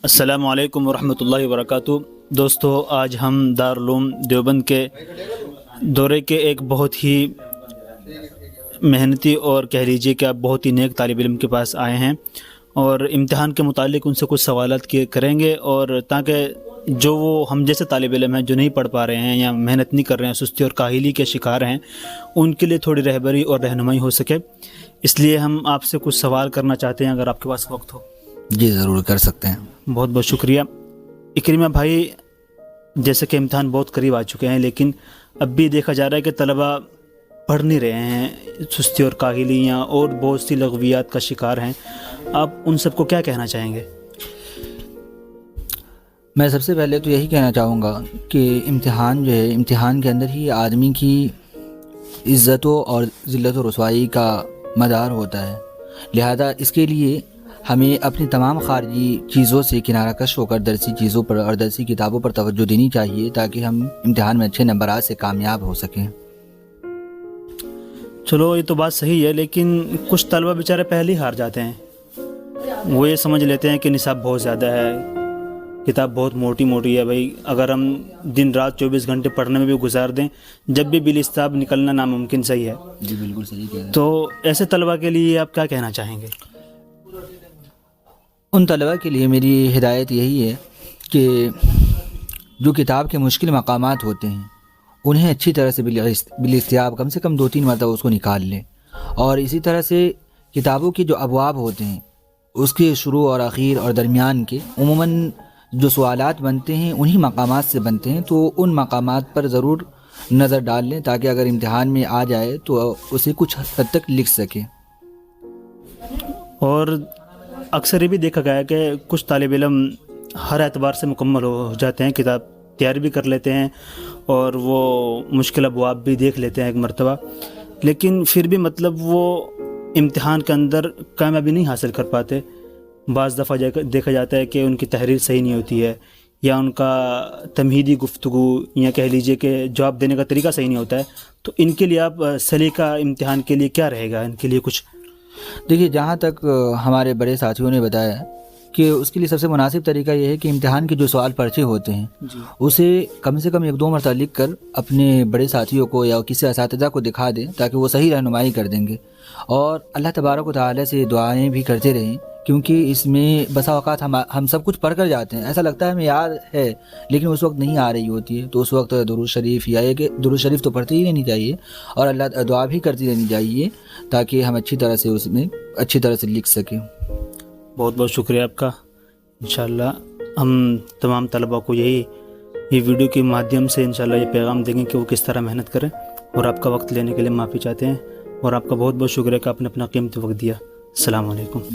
السلام علیکم ورحمۃ اللہ وبرکاتہ۔ دوستو، آج ہم دارالعلوم دیوبند کے دورے کے ایک بہت ہی محنتی اور کہہ لیجیے کہ آپ بہت ہی نیک طالب علم کے پاس آئے ہیں، اور امتحان کے متعلق ان سے کچھ سوالات کریں گے، اور تاکہ جو وہ ہم جیسے طالب علم ہیں جو نہیں پڑھ پا رہے ہیں یا محنت نہیں کر رہے ہیں، سستی اور کاہلی کے شکار ہیں، ان کے لیے تھوڑی رہبری اور رہنمائی ہو سکے، اس لیے ہم آپ سے کچھ سوال کرنا چاہتے ہیں، اگر آپ کے پاس وقت ہو۔ جی ضرور کر سکتے ہیں۔ بہت بہت شکریہ۔ اکرمہ بھائی، جیسے کہ امتحان بہت قریب آ چکے ہیں، لیکن اب بھی دیکھا جا رہا ہے کہ طلبہ پڑھ نہیں رہے ہیں، سستی اور کاہلیاں اور بہت سی لغویات کا شکار ہیں، آپ ان سب کو کیا کہنا چاہیں گے؟ میں سب سے پہلے تو یہی کہنا چاہوں گا کہ امتحان جو ہے، امتحان کے اندر ہی آدمی کی عزتوں اور ذلت و رسوائی کا مدار ہوتا ہے، لہذا اس کے لیے ہمیں اپنی تمام خارجی چیزوں سے کنارہ کش ہو کر درسی چیزوں پر اور درسی کتابوں پر توجہ دینی چاہیے، تاکہ ہم امتحان میں اچھے نمبرات سے کامیاب ہو سکیں۔ چلو یہ تو بات صحیح ہے، لیکن کچھ طلبہ بیچارے پہلے ہی ہار جاتے ہیں، وہ یہ سمجھ لیتے ہیں کہ نصاب بہت زیادہ ہے، کتاب بہت موٹی موٹی ہے، بھائی اگر ہم دن رات 24 گھنٹے پڑھنے میں بھی گزار دیں، جب بھی بالحساب نکلنا ناممکن صحیح ہے۔ جی بالکل صحیح کہہ رہے ہیں۔ تو ایسے طلبہ کے لیے آپ کیا کہنا چاہیں گے؟ ان طلباء کے لیے میری ہدایت یہی ہے کہ جو کتاب کے مشکل مقامات ہوتے ہیں انہیں اچھی طرح سے بالاحتیاط کم سے کم 2-3 مرتبہ اس کو نکال لیں، اور اسی طرح سے کتابوں کے جو ابواب ہوتے ہیں اس کے شروع اور اخیر اور درمیان کے عموماً جو سوالات بنتے ہیں انہی مقامات سے بنتے ہیں، تو ان مقامات پر ضرور نظر ڈال لیں، تاکہ اگر امتحان میں آ جائے تو اسے کچھ حد تک لکھ سکیں۔ اور اکثر یہ بھی دیکھا گیا ہے کہ کچھ طالب علم ہر اعتبار سے مکمل ہو جاتے ہیں، کتاب تیار بھی کر لیتے ہیں اور وہ مشکل ابواب بھی دیکھ لیتے ہیں ایک مرتبہ، لیکن پھر بھی مطلب وہ امتحان کے اندر کامیابی نہیں حاصل کر پاتے۔ بعض دفعہ دیکھا جاتا ہے کہ ان کی تحریر صحیح نہیں ہوتی ہے، یا ان کا تمہیدی گفتگو یا کہہ لیجئے کہ جواب دینے کا طریقہ صحیح نہیں ہوتا ہے، تو ان کے لیے آپ سلیقہ امتحان کے لیے کیا رہے گا ان کے لیے کچھ؟ دیکھیے، جہاں تک ہمارے بڑے ساتھیوں نے بتایا کہ اس کے لیے سب سے مناسب طریقہ یہ ہے کہ امتحان کے جو سوال پرچے ہوتے ہیں اسے کم سے کم 1-2 مرتبہ لکھ کر اپنے بڑے ساتھیوں کو یا کسی اساتذہ کو دکھا دیں، تاکہ وہ صحیح رہنمائی کر دیں گے، اور اللہ تبارک و تعالیٰ سے دعائیں بھی کرتے رہیں، کیونکہ اس میں بسا اوقات ہم سب کچھ پڑھ کر جاتے ہیں، ایسا لگتا ہے ہمیں یاد ہے لیکن اس وقت نہیں آ رہی ہوتی ہے، تو اس وقت درود شریف یا کہ درود شریف تو پڑھتے ہی رہنی چاہیے، اور اللہ دعا بھی کرتی رہنی چاہیے، تاکہ ہم اچھی طرح سے اس میں اچھی طرح سے لکھ سکیں۔ بہت بہت شکریہ آپ کا۔ انشاءاللہ ہم تمام طلباء کو یہ ویڈیو کے مادھیم سے انشاءاللہ یہ پیغام دیں گے کہ وہ کس طرح محنت کریں، اور آپ کا وقت لینے کے لیے معافی چاہتے ہیں، اور آپ کا بہت بہت شکریہ کہ آپ نے اپنا قیمتی وقت دیا۔ السلام علیکم۔